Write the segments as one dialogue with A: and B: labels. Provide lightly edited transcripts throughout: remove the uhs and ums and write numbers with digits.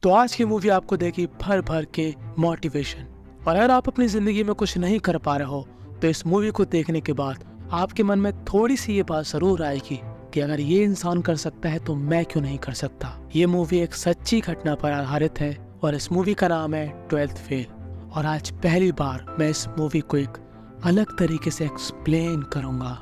A: तो आज की मूवी आपको देगी भर भर के मोटिवेशन। और अगर आप अपनी जिंदगी में कुछ नहीं कर पा रहे हो तो इस मूवी को देखने के बाद आपके मन में थोड़ी सी ये बात जरूर आएगी कि अगर ये इंसान कर सकता है तो मैं क्यों नहीं कर सकता। ये मूवी एक सच्ची घटना पर आधारित है और इस मूवी का नाम है 12th फेल। और आज पहली बार मैं इस मूवी को एक अलग तरीके से एक्सप्लेन करूंगा।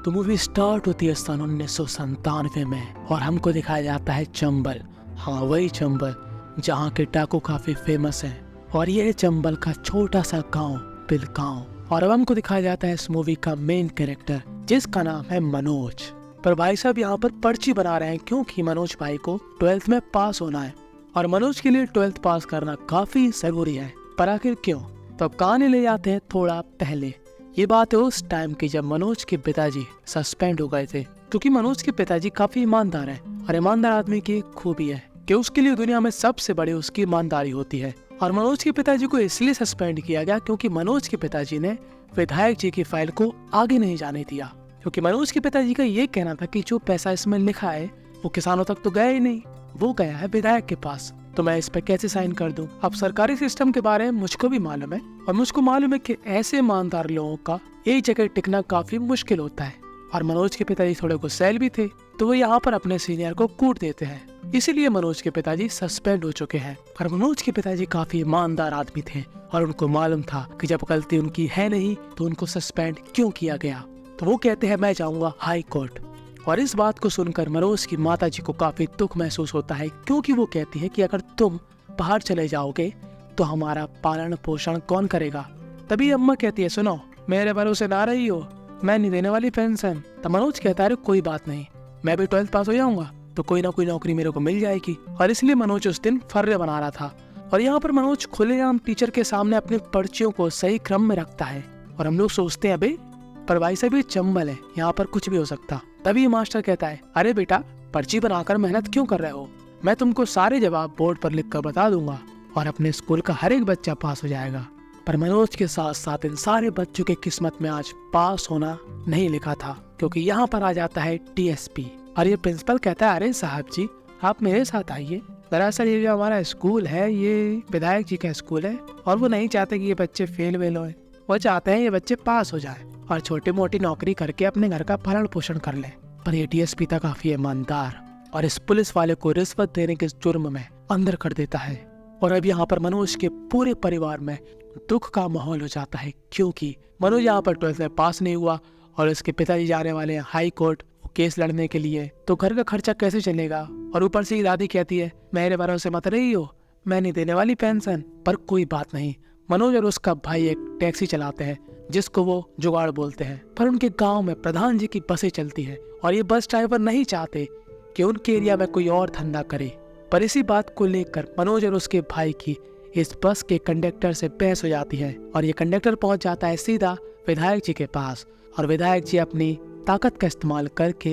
A: तो मूवी स्टार्ट होती है सन 1997 में और हमको दिखाया जाता है चंबल। हाँ, वही चंबल जहाँ के डाकू काफी फेमस हैं। और ये है चंबल का छोटा सा गांव बिलगांव। और अब हमको दिखाया जाता है इस मूवी का मेन कैरेक्टर जिसका नाम है मनोज। पर भाई साहब यहाँ पर पर्ची बना रहे हैं क्योंकि मनोज भाई को 12th में पास होना है और मनोज के लिए 12th पास करना काफी जरूरी है। पर आखिर क्यों? तो अब कहानी ले जाते हैं थोड़ा पहले। ये बात है उस टाइम की जब मनोज के पिताजी सस्पेंड हो गए थे, क्योंकि मनोज के पिताजी काफी ईमानदार हैं और ईमानदार आदमी की एक खूबी है कि उसके लिए दुनिया में सबसे बड़ी उसकी ईमानदारी होती है। और मनोज के पिताजी को इसलिए सस्पेंड किया गया क्योंकि मनोज के पिताजी ने विधायक जी की फाइल को आगे नहीं जाने दिया। क्योंकि मनोज के पिताजी का ये कहना था कि जो पैसा इसमें लिखा है वो किसानों तक तो गया ही नहीं, वो गया है विधायक के पास, तो मैं इस पे कैसे साइन कर दूं। अब सरकारी सिस्टम के बारे में मुझको भी मालूम है और मुझको मालूम है कि ऐसे ईमानदार लोगों का एक जगह टिकना काफी मुश्किल होता है। और मनोज के पिताजी थोड़े गुस्सैल भी थे तो वो यहाँ पर अपने सीनियर को कूट देते हैं, इसीलिए मनोज के पिताजी सस्पेंड हो चुके हैं। पर मनोज के पिताजी काफी ईमानदार आदमी थे और उनको मालूम था कि जब गलती उनकी है नहीं तो उनको सस्पेंड क्यों किया गया। तो वो कहते हैं मैं जाऊंगा हाई कोर्ट। और इस बात को सुनकर मनोज की माताजी को काफी दुख महसूस होता है क्योंकि वो कहती है कि अगर तुम बाहर चले जाओगे तो हमारा पालन पोषण कौन करेगा। तभी अम्मा कहती है सुनो, मेरे भरोसे ना रही हो, मैं नहीं देने वाली पेंशन। तो मनोज कहता है कोई बात नहीं, मैं भी 12th पास हो जाऊंगा तो कोई ना कोई नौकरी मेरे को मिल जाएगी। और इसलिए मनोज उस दिन फर्रे बना रहा था। और यहाँ पर मनोज खुलेआम टीचर के सामने अपनी पर्चियों को सही क्रम में रखता है और हम लोग सोचते हैं अबे पर भाई साहब ये चंबल है, यहाँ पर कुछ भी हो सकता। तभी मास्टर कहता है अरे बेटा, पर्ची बनाकर मेहनत क्यों कर रहे हो, मैं तुमको सारे जवाब बोर्ड पर लिख कर बता दूंगा और अपने स्कूल का हर एक बच्चा पास हो जाएगा। पर मनोज के साथ साथ इन सारे बच्चों के किस्मत में आज पास होना नहीं लिखा था क्योंकि यहाँ पर आ जाता है DSP। और ये प्रिंसिपल कहता है अरे साहब जी आप मेरे साथ आइए, दरअसल ये जो हमारा स्कूल है ये विधायक जी का स्कूल है और वो नहीं चाहते कि ये बच्चे फेल वेल होए, वो चाहते हैं ये बच्चे पास हो जाए और छोटी मोटी नौकरी करके अपने घर का भरण पोषण कर ले। पर ये DSP था काफी ईमानदार और इस पुलिस वाले को रिश्वत देने के जुर्म में अंदर कर देता है। और अब यहाँ पर मनोज के पूरे परिवार में दुख का माहौल हो जाता है क्योंकि मनोज यहाँ पर 12th में पास नहीं हुआ और इसके पिताजी जाने वाले हैं हाई कोर्ट केस लड़ने के लिए, तो घर का खर्चा कैसे चलेगा। और ऊपर से दादी कहती है मेरे भरोसे मत रही हो, मैं नहीं देने वाली पेंशन। पर कोई बात नहीं, मनोज और उसका भाई एक टैक्सी चलाते हैं जिसको वो जुगाड़ बोलते हैं। पर उनके गांव में प्रधान जी की बसें चलती है और ये बस ड्राइवर नहीं चाहते कि उनके एरिया में कोई और धंधा करे। पर इसी बात को लेकर मनोज और उसके भाई की इस बस के कंडक्टर से बहस हो जाती है और ये कंडक्टर पहुंच जाता है सीधा विधायक जी के पास। और विधायक जी अपनी ताकत का इस्तेमाल करके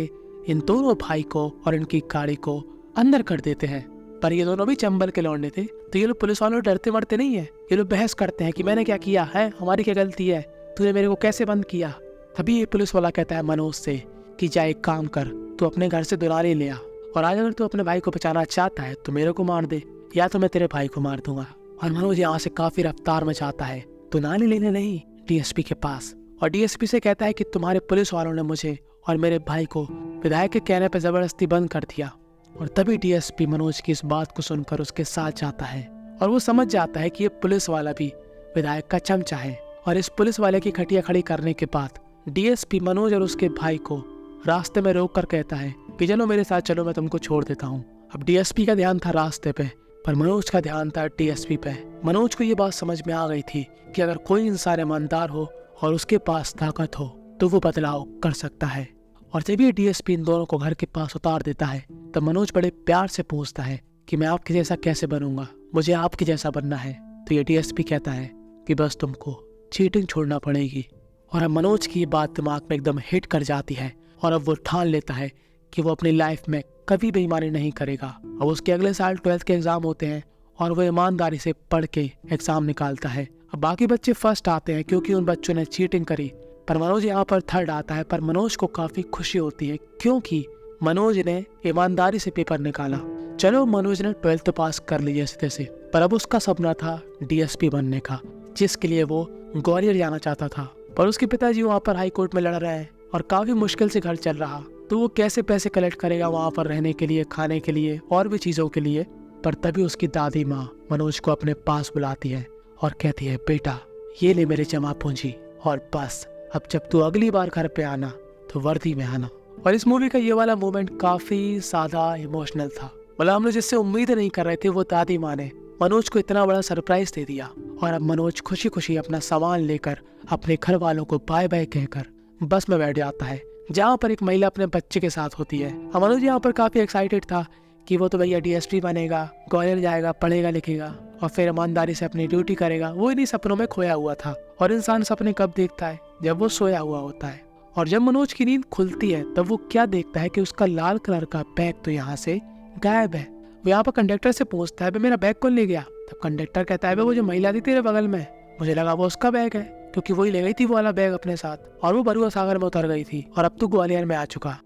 A: इन दोनों भाई को और इनकी गाड़ी को अंदर कर देते हैं। पर ये दोनों भी चंबल के लौंडे थे तो ये लोग पुलिस वालों डरते मरते नहीं है, ये लोग बहस करते हैं कि मैंने क्या किया है, हमारी क्या गलती है, तूने मेरे को कैसे बंद किया। तभी ये पुलिस वाला कहता है मनोज से कि जा एक काम कर, तू अपने घर से दुलारी ले आ और आज अगर तू अपने भाई को बचाना चाहता है तो मेरे को मार दे या तो मैं तेरे भाई को मार दूंगा। और मनोज यहाँ से काफी रफ्तार में जाता है तो नानी लेने नहीं DSP के पास और DSP से कहता है कि तुम्हारे पुलिस वालों ने मुझे और मेरे भाई को विधायक के कहने पर जबरदस्ती बंद कर दिया। और तभी DSP मनोज की इस बात को सुनकर उसके साथ जाता है और वो समझ जाता है कि ये पुलिस वाला भी विधायक का चमचा है। और इस पुलिस वाले की खटिया खड़ी करने के बाद DSP मनोज और उसके भाई को रास्ते में रोक कर कहता है कि चलो मेरे साथ चलो, मैं तुमको छोड़ देता हूँ। अब DSP का ध्यान था रास्ते पे पर मनोज का ध्यान था DSP पे। मनोज को ये बात समझ में आ गई थी कि अगर कोई इंसान ईमानदार हो और उसके पास ताकत हो तो वो बदलाव कर सकता है। और जब ये DSP इन दोनों को घर के पास उतार देता है तब मनोज बड़े प्यार से पूछता है कि मैं आपके जैसा कैसे बनूंगा, मुझे आपके जैसा बनना है। तो ये DSP कहता है कि बस तुमको चीटिंग छोड़ना पड़ेगी। और अब मनोज की ये बात दिमाग में एकदम हिट कर जाती है और अब वो ठान लेता है कि वो अपनी लाइफ में कभी बेईमानी नहीं करेगा। अब उसके अगले साल 12th के एग्जाम होते हैं और वो ईमानदारी से पढ़ के एग्जाम निकालता है। अब बाकी बच्चे फर्स्ट आते हैं क्योंकि उन बच्चों ने चीटिंग करी, पर मनोज यहाँ पर थर्ड आता है। पर मनोज को काफी खुशी होती है क्योंकि मनोज ने ईमानदारी से पेपर निकाला चलो मनोज ने 12th पास कर ली जैसे तैसे, पर अब उसका सपना था डीएसपी बनने का, जिसके लिए वो ग्वालियर जाना चाहता था। पर उसके पिताजी वहाँ पर हाई कोर्ट में लड़ रहे हैं और काफी मुश्किल से घर चल रहा, तो वो कैसे पैसे कलेक्ट करेगा वहाँ पर रहने के लिए, खाने के लिए और भी चीजों के लिए। पर तभी उसकी दादी माँ मनोज को अपने पास बुलाती है और कहती है, बेटा ये ले मेरे जमा पूंजी, और बस अब जब तू अगली बार घर पे आना तो वर्दी में आना। और इस मूवी का ये वाला मोमेंट काफी ज्यादा इमोशनल था। मतलब हम लोग जिससे उम्मीद नहीं कर रहे थे, वो दादी माँ ने मनोज को इतना बड़ा सरप्राइज दे दिया। और अब मनोज खुशी खुशी अपना सामान लेकर अपने घर वालों को बाय बाय कहकर बस में बैठ जाता है, जहाँ पर एक महिला अपने बच्चे के साथ होती है। मनोज यहाँ पर काफी एक्साइटेड था कि वो तो भैया डीएसपी बनेगा, ग्वालियर जाएगा, पढ़ेगा लिखेगा और फिर ईमानदारी से अपनी ड्यूटी करेगा। वो इन्हीं सपनों में खोया हुआ था। और इंसान सपने कब देखता है? जब वो सोया हुआ होता है। और जब मनोज की नींद खुलती है तब वो क्या देखता है कि उसका लाल कलर का बैग तो यहाँ से गायब है। वो यहाँ पर कंडक्टर से पूछता है, मेरा बैग कौन ले गया? तब कंडक्टर कहता है, वो जो महिला थी तेरे बगल में, मुझे लगा वो उसका बैग है, क्योंकि वही ले गई थी वो वाला बैग अपने साथ, और वो बरुआ सागर में उतर गई थी और अब तो ग्वालियर में आ चुका।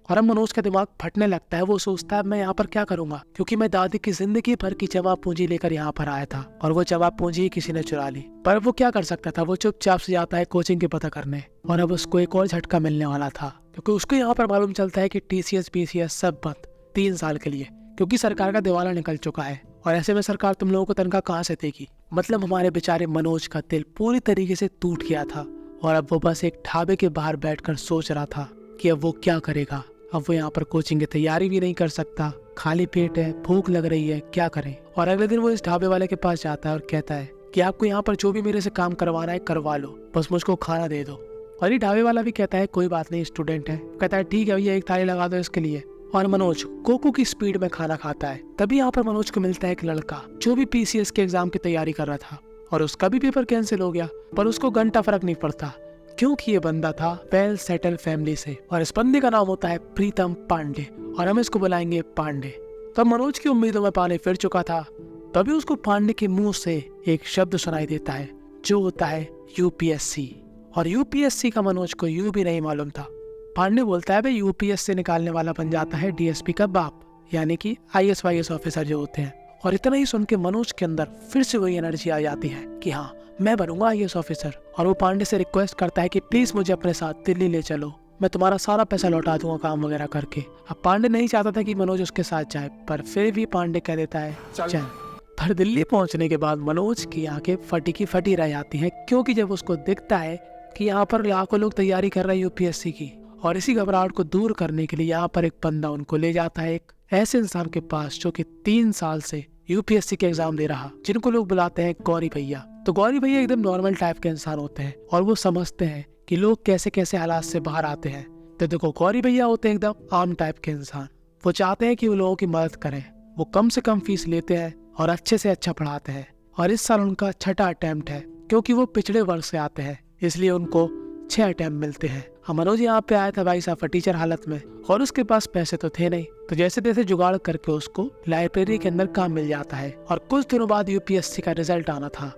A: और अब मनोज का दिमाग फटने लगता है। वो सोचता है, मैं यहाँ पर क्या करूंगा, क्योंकि मैं दादी की जिंदगी भर की जमा पूंजी लेकर यहाँ पर आया था और वो जमा पूंजी किसी ने चुरा ली। पर वो क्या कर सकता था? वो चुपचाप से जाता है कोचिंग के पता करने। और अब उसको एक और झटका मिलने वाला था, क्योंकि उसको यहाँ पर मालूम चलता है कि TCS PCS सब बंद 3 साल के लिए, क्योंकि सरकार का दिवाला निकल चुका है। और ऐसे में सरकार तुम लोगों को तनख्वाह कहाँ से देगी? मतलब हमारे बेचारे मनोज का दिल पूरी तरीके से टूट गया था। और अब वो बस एक ढाबे के बाहर बैठकर सोच रहा था कि अब वो क्या करेगा। अब वो यहाँ पर कोचिंग की तैयारी भी नहीं कर सकता, खाली पेट है, भूख लग रही है, क्या करे। और अगले दिन वो इस ढाबे वाले के पास जाता है और कहता है कि आपको यहाँ पर जो भी मेरे से काम करवाना है करवा लो, बस मुझको खाना दे दो। और ये ढाबे वाला भी कहता है, कोई बात नहीं, स्टूडेंट है। कहता है, ठीक है भैया, एक थाली लगा दो इसके लिए। और मनोज कोको की स्पीड में खाना खाता है। तभी यहाँ पर मनोज को मिलता है एक लड़का जो भी PCS के एग्जाम की तैयारी कर रहा था, और उसका भी पेपर कैंसिल हो गया। पर उसको घंटा फर्क नहीं पड़ता, क्योंकि ये बंदा था वेल सेटल फैमिली से। और इस बंदे का नाम होता है प्रीतम पांडे, और हम इसको बुलाएंगे पांडे। तब मनोज की उम्मीदों में पानी फिर चुका था। तभी उसको पांडे के मुंह से एक शब्द सुनाई देता है, जो होता है UPSC। और UPSC का मनोज को यू भी नहीं मालूम था। पांडे बोलता है, भाई UPSC निकालने वाला बन जाता है DSP का बाप, यानी कि IAS वाईएएस ऑफिसर जो होते हैं। और इतना ही सुन के मनोज के अंदर फिर से वही एनर्जी आ जाती है कि हाँ, मैं बनूंगा IAS ऑफिसर। और वो पांडे से रिक्वेस्ट करता है कि प्लीज मुझे अपने साथ दिल्ली ले चलो, मैं तुम्हारा सारा पैसा लौटा दूंगा काम वगैरह करके। अब पांडे नहीं चाहता था कि मनोज उसके साथ जाए, पर फिर भी पांडे कह देता है चल। पर दिल्ली पहुंचने के बाद मनोज की आंखें फटी की फटी रह जाती हैं, क्योंकि जब उसको दिखता है कि यहाँ पर लाखों लोग तैयारी कर रहे हैं UPSC की, और इसी घबराहट को दूर करने के लिए यहाँ पर एक बंदा उनको ले जाता है एक ऐसे इंसान के पास जो कि 3 साल से UPSC के एग्जाम दे रहा, जिनको लोग बुलाते हैं गौरी भैया। तो गौरी भैया एकदम नॉर्मल टाइप के इंसान होते हैं और वो समझते हैं कि लोग कैसे कैसे हालात से बाहर आते हैं। तो देखो, गौरी भैया होते हैं एकदम आम टाइप के इंसान। वो चाहते हैं कि वो लोगों की मदद करें। वो कम से कम फीस लेते हैं और अच्छे से अच्छा पढ़ाते हैं। और इस साल उनका 6ठा अटेम्प्ट है, क्योंकि वो पिछड़े वर्ग से आते हैं, इसलिए उनको 6 अटेम्प्ट मिलते हैं। मनोज यहाँ पे आया था भाई साहब टीचर हालत में, और उसके पास पैसे तो थे नहीं, तो जैसे तैसे जुगाड़ करके उसको लाइब्रेरी के अंदर काम मिल जाता है। और कुछ दिनों बाद UPSC का रिजल्ट आना था,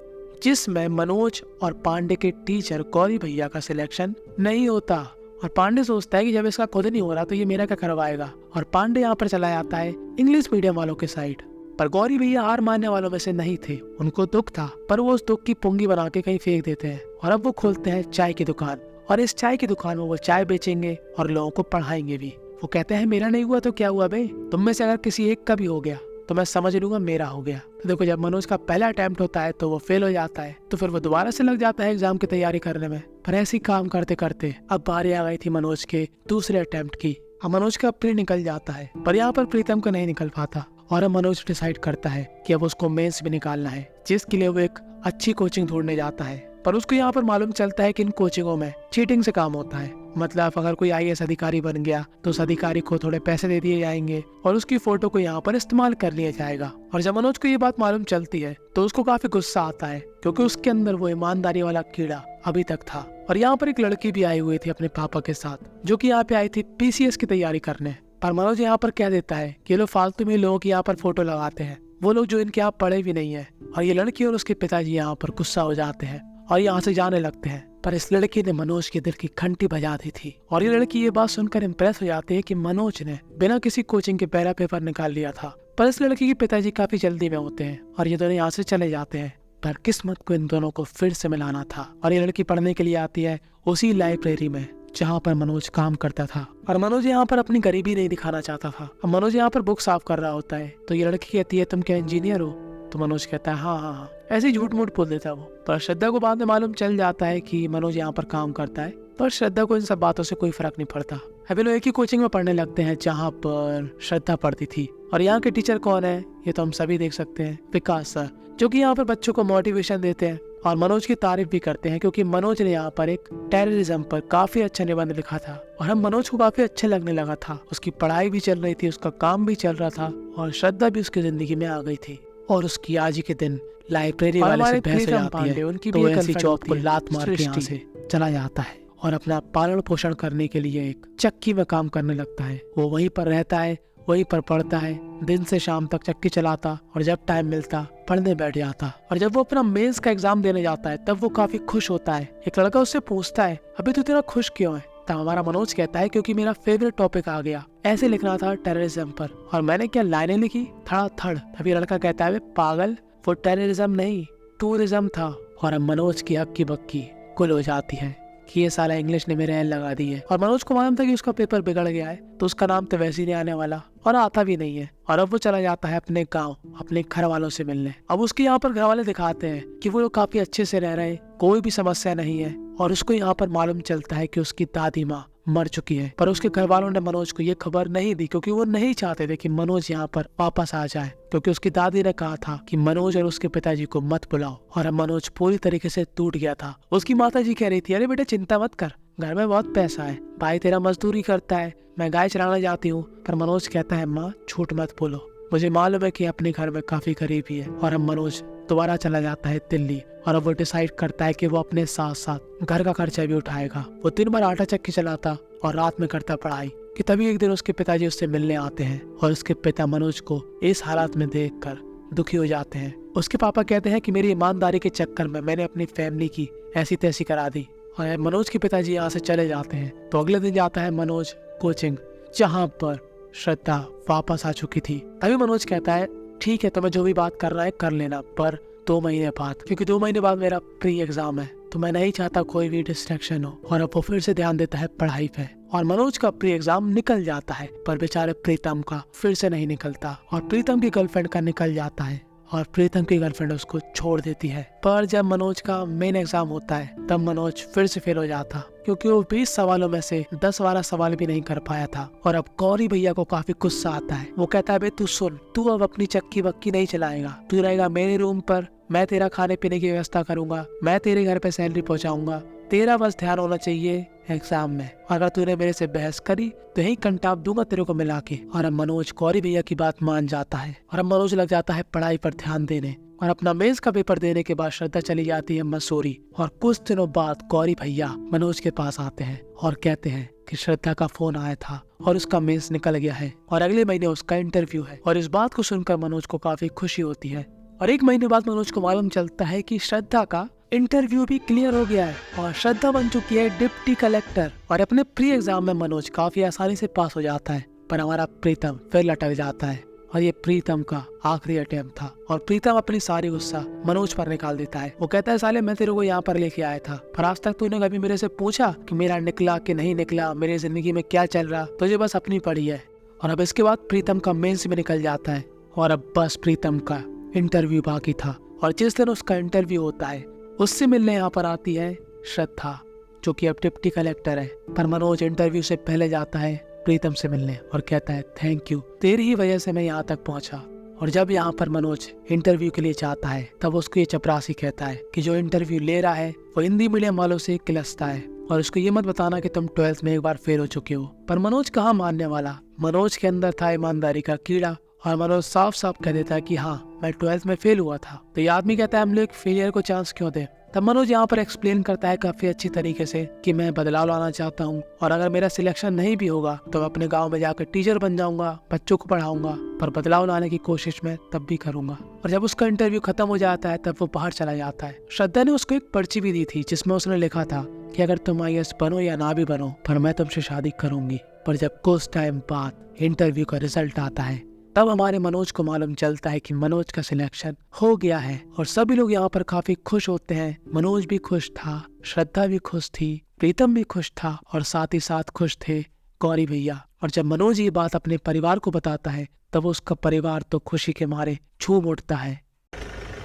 A: जिसमें मनोज और पांडे के टीचर गौरी भैया का सिलेक्शन नहीं होता। और पांडे सोचता है कि जब इसका खुद नहीं हो रहा तो ये मेरा क्या करवाएगा। और पांडे यहाँ पर चला जाता है इंग्लिश मीडियम वालों के साइड। पर गौरी भैया हार मानने वालों में से नहीं थे, उनको दुख था, पर वो उस दुख की पुंगी बना के कहीं फेंक देते हैं। और अब वो खोलते हैं चाय की दुकान, और इस चाय की दुकान में वो चाय बेचेंगे और लोगों को पढ़ाएंगे भी। वो कहते हैं, मेरा नहीं हुआ तो क्या हुआ बे, तुम में से अगर किसी एक का भी हो गया तो मैं समझ लूंगा मेरा हो गया। तो देखो, जब मनोज का पहला अटेम्प्ट होता है तो वो फेल हो जाता है, तो फिर वो दोबारा से लग जाता है एग्जाम की तैयारी करने में। पर ऐसे ही काम करते करते अब बारी आ गई थी मनोज के दूसरे अटेम्प्ट की। अब मनोज का प्री निकल जाता है, पर यहाँ पर प्रीतम का नहीं निकल पाता। और अब मनोज डिसाइड करता है कि अब उसको मेंस भी निकालना है, जिसके लिए वो एक अच्छी कोचिंग ढूंढने जाता है। पर उसको यहाँ पर मालूम चलता है कि इन कोचिंगों में चीटिंग से काम होता है। मतलब अगर कोई IAS अधिकारी बन गया तो उस अधिकारी को थोड़े पैसे दे दिए जाएंगे और उसकी फोटो को यहाँ पर इस्तेमाल कर लिया जाएगा। और जब मनोज को ये बात मालूम चलती है तो उसको काफी गुस्सा आता है, क्योंकि उसके अंदर वो ईमानदारी वाला कीड़ा अभी तक था। और यहाँ पर एक लड़की भी आई हुई थी अपने पापा के साथ, जो कि यहाँ पे आई थी PCS की तैयारी करने। पर मनोज यहाँ पर कह देता है कि ये लोग फालतू में लोगों की यहाँ पर फोटो लगाते हैं, वो लोग जो इनके यहाँ पढ़े भी नहीं है। और ये लड़की और उसके पिताजी यहाँ पर गुस्सा हो जाते हैं और यहाँ से जाने लगते हैं। पर इस लड़की ने मनोज के दिल की घंटी बजा दी थी। और ये लड़की ये बात सुनकर इम्प्रेस हो जाती है कि मनोज ने बिना किसी कोचिंग के पहला पेपर निकाल लिया था। पर इस लड़की के पिताजी काफी जल्दी में होते हैं और ये दोनों यहाँ से चले जाते हैं। पर किस्मत को इन दोनों को फिर से मिलाना था और ये लड़की पढ़ने के लिए आती है उसी लाइब्रेरी में जहाँ पर मनोज काम करता था। और मनोज यहाँ पर अपनी गरीबी नहीं दिखाना चाहता था। अब मनोज यहाँ पर बुक साफ कर रहा होता है तो ये लड़की कहती है तुम क्या इंजीनियर हो? तो मनोज कहता है हाँ हाँ हाँ, ऐसे ही झूठ मूठ बोल देता है वो। पर श्रद्धा को बाद में मालूम चल जाता है कि मनोज यहाँ पर काम करता है। पर श्रद्धा को इन सब बातों से कोई फर्क नहीं पड़ता। अभी लोग एक ही कोचिंग में पढ़ने लगते हैं जहाँ पर श्रद्धा पढ़ती थी। और यहाँ के टीचर कौन है ये तो हम सभी देख सकते हैं, विकास सर, जो कि यहाँ पर बच्चों को मोटिवेशन देते हैं और मनोज की तारीफ भी करते हैं क्योंकि मनोज ने यहाँ पर एक टेररिज्म पर काफी अच्छा निबंध लिखा था और हम मनोज को काफी अच्छा लगने लगा था। उसकी पढ़ाई भी चल रही थी, उसका काम भी चल रहा था और श्रद्धा भी उसकी जिंदगी में आ गई थी। और उसकी आज ही के दिन लाइब्रेरी वाले से बहस हो जाती है उनकी तो ऐसी जॉब को लात मार के यहाँ से चला जाता है और अपना पालन पोषण करने के लिए एक चक्की में काम करने लगता है। वो वहीं पर रहता है, वहीं पर पढ़ता है, दिन से शाम तक चक्की चलाता और जब टाइम मिलता पढ़ने बैठ जाता। और जब वो अपना मेंस का एग्जाम देने जाता है तब वो काफी खुश होता है। एक लड़का उससे पूछता है अभी तू इतना खुश क्यों है? तब हमारा मनोज कहता है क्योंकि मेरा फेवरेट टॉपिक आ गया, ऐसे लिखना था टेररिज्म पर। और मैंने क्या लाइनें लिखी, धड़ाधड़। तभी लड़का कहता है पागल, वो टेररिज्म नहीं टूरिज्म था। और अब मनोज की हक्की बक्की कुल हो जाती है कि ये साला इंग्लिश ने मेरे एल लगा दी है। और मनोज को मालूम था कि उसका पेपर बिगड़ गया है तो उसका नाम तो वैसे ही नहीं आने वाला और आता भी नहीं है। और अब वो चला जाता है अपने गांव अपने घर वालों से मिलने। अब उसके यहाँ पर घर वाले दिखाते हैं कि वो लोग काफी अच्छे से रह रहे हैं, कोई भी समस्या नहीं है। और उसको यहाँ पर मालूम चलता है कि उसकी दादी माँ मर चुकी है। पर उसके घर वालों ने मनोज को ये खबर नहीं दी क्योंकि वो नहीं चाहते थे कि मनोज यहाँ पर वापस आ जाए, क्योंकि उसकी दादी ने कहा था कि मनोज और उसके पिताजी को मत बुलाओ। और अब मनोज पूरी तरीके से टूट गया था। उसकी माता जी कह रही थी अरे बेटा चिंता मत कर, घर में बहुत पैसा है, भाई तेरा मजदूरी करता है, मैं गाय चराना जाती हूँ। पर मनोज कहता है माँ झूठ मत बोलो, मुझे मालूम है कि अपने घर में काफी गरीबी है। और अब मनोज दोबारा चला जाता है दिल्ली और अब वो डिसाइड करता है कि वो अपने साथ साथ घर का खर्चा भी उठाएगा। वो दिन भर आटा चक्की चलाता और रात में करता पढ़ाई। कि तभी एक दिन उसके पिताजी उससे मिलने आते हैं और उसके पिता मनोज को इस हालात में देखकर दुखी हो जाते हैं। उसके पापा कहते हैं कि मेरी ईमानदारी के चक्कर में मैंने अपनी फैमिली की ऐसी तैसी करा दी। और मनोज के पिताजी यहाँ से चले जाते हैं। तो अगले दिन जाता है मनोज कोचिंग जहाँ पर श्रद्धा वापस आ चुकी थी। तभी मनोज कहता है ठीक है, तो मैं जो भी बात कर रहा है कर लेना, पर 2 महीने बाद, क्योंकि 2 महीने बाद मेरा प्री एग्जाम है तो मैं नहीं चाहता कोई भी डिस्ट्रैक्शन हो। और अब वो फिर से ध्यान देता है पढ़ाई पे। और मनोज का प्री एग्जाम निकल जाता है पर बेचारे प्रीतम का फिर से नहीं निकलता। और प्रीतम की गर्लफ्रेंड का निकल जाता है और प्रीतम की गर्लफ्रेंड उसको छोड़ देती है। पर जब मनोज का मेन एग्जाम होता है तब मनोज फिर से फेल हो जाता क्योंकि वो 20 सवालों में से 10-12 सवाल भी नहीं कर पाया था। और अब गौरी भैया को काफी गुस्सा आता है। वो कहता है बे तू सुन, तू अब अपनी चक्की वक्की नहीं चलाएगा, तू रहेगा मेरे रूम पर, मैं तेरा खाने पीने की व्यवस्था करूंगा, मैं तेरे घर पे सैलरी पहुंचाऊंगा, तेरा बस ध्यान होना चाहिए एग्जाम में। अगर तूने मेरे से बहस करी तो यही कंटाप दूंगा तेरे को मिला के। और अब मनोज गौरी भैया की बात मान जाता है और अब मनोज लग जाता है पढ़ाई पर ध्यान देने। और अपना मेंस का पेपर देने के बाद श्रद्धा चली जाती है मसूरी। और कुछ दिनों बाद गौरी भैया मनोज के पास आते हैं और कहते हैं कि श्रद्धा का फोन आया था और उसका मेंस निकल गया है और अगले महीने उसका इंटरव्यू है। और इस बात को सुनकर मनोज को काफी खुशी होती है। और 1 महीने बाद मनोज को मालूम चलता है कि श्रद्धा का इंटरव्यू भी क्लियर हो गया है और श्रद्धा बन चुकी है डिप्टी कलेक्टर। और अपने प्री एग्जाम में मनोज काफी आसानी से पास हो जाता है। पर हमारा प्रीतम फिर लटक जाता है और ये प्रीतम का आखिरी अटेम्प्ट था। और प्रीतम अपनी सारी गुस्सा मनोज पर निकाल देता है। वो कहता है साले मैं तेरे को यहाँ पर लेके आया था, पर आज तक तूने कभी मेरे से पूछा कि मेरा निकला कि नहीं निकला, मेरी जिंदगी में क्या चल रहा, तुझे बस अपनी पड़ी है। और अब इसके बाद प्रीतम का मेंस में निकल जाता है और अब बस प्रीतम का इंटरव्यू बाकी था। और जिस दिन उसका इंटरव्यू होता है उससे मिलने यहाँ पर आती है श्रद्धा, जो कि अब डिप्टी कलेक्टर है। पर मनोज इंटरव्यू से पहले जाता है प्रीतम से मिलने और कहता है थैंक यू, तेरी ही वजह से मैं यहाँ तक पहुँचा। और जब यहाँ पर मनोज इंटरव्यू के लिए जाता है तब उसको ये चपरासी कहता है कि जो इंटरव्यू ले रहा है वो हिंदी मीडियम वालों से किलसता है और उसको ये मत बताना कि तुम 12th में एक बार फेल हो चुके हो। पर मनोज कहाँ मानने वाला, मनोज के अंदर था ईमानदारी का कीड़ा और मनोज साफ साफ कह देता है कि हाँ मैं 12th में फेल हुआ था। तो ये आदमी कहता है हम लोग फेलियर को चांस क्यों दे। तब मनोज यहाँ पर एक्सप्लेन करता है काफी अच्छी तरीके से कि मैं बदलाव लाना चाहता हूँ और अगर मेरा सिलेक्शन नहीं भी होगा तो मैं अपने गांव में जाकर टीचर बन जाऊंगा, बच्चों को पढ़ाऊंगा, पर बदलाव लाने की कोशिश मैं तब भी करूंगा। और जब उसका इंटरव्यू खत्म हो जाता है तब वो बाहर चला जाता है। श्रद्धा ने उसको एक पर्ची भी दी थी जिसमें उसने लिखा था कि अगर तुम IAS बनो या ना भी बनो पर मैं तुमसे शादी करूंगी। पर जब कुछ टाइम बाद इंटरव्यू का रिजल्ट आता है तब हमारे मनोज को मालूम चलता है कि मनोज का सिलेक्शन हो गया है और सभी लोग यहाँ पर काफी खुश होते हैं। मनोज भी खुश था, श्रद्धा भी खुश थी, प्रीतम भी खुश था और साथ ही साथ खुश थे गौरी भैया। और जब मनोज ये बात अपने परिवार को बताता है तब उसका परिवार तो खुशी के मारे झूम उठता है।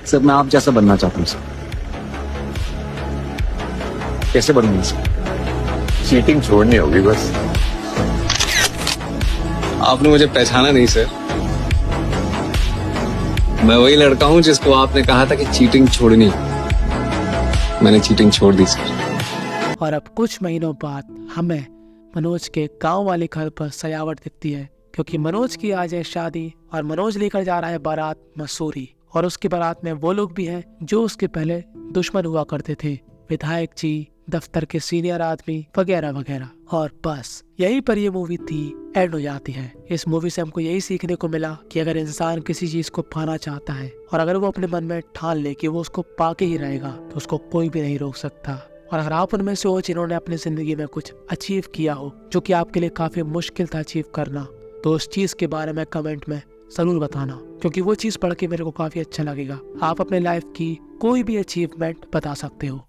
B: सर मैं आप जैसा बनना चाहता हूँ सर। कैसे बनूंगा सर?
C: चीटिंग छोड़नी होगी बस।
D: आपने मुझे पहचाना नहीं सर। मैं वही लड़का हूँ जिसको आपने कहा था कि चीटिंग छोड़नी। मैंने चीटिंग छोड़ दी सर।
A: और अब कुछ महीनों बाद हमें मनोज के गांव वाले घर पर सजावट दिखती है क्योंकि मनोज की आज है शादी और मनोज लेकर जा रहा है बारात मसूरी। और उसकी बारात में वो लोग भी हैं जो उसके पहले दुश्मन हुआ करते थे, विधायक जी, दफ्तर के सीनियर आदमी वगैरह वगैरह। और बस यहीं पर ये मूवी थी एंड हो जाती है। इस मूवी से हमको यही सीखने को मिला कि अगर इंसान किसी चीज को पाना चाहता है और अगर वो अपने मन में ठान ले कि वो उसको पाके ही रहेगा तो उसको कोई भी नहीं रोक सकता। और अगर आप उनमें से हो जिन्होंने अपनी जिंदगी में कुछ अचीव किया हो जो कि आपके लिए काफी मुश्किल था अचीव करना, तो उस चीज के बारे में कमेंट में जरूर बताना क्योंकि वो चीज पढ़ के मेरे को काफी अच्छा लगेगा। आप अपने लाइफ की कोई भी अचीवमेंट बता सकते हो।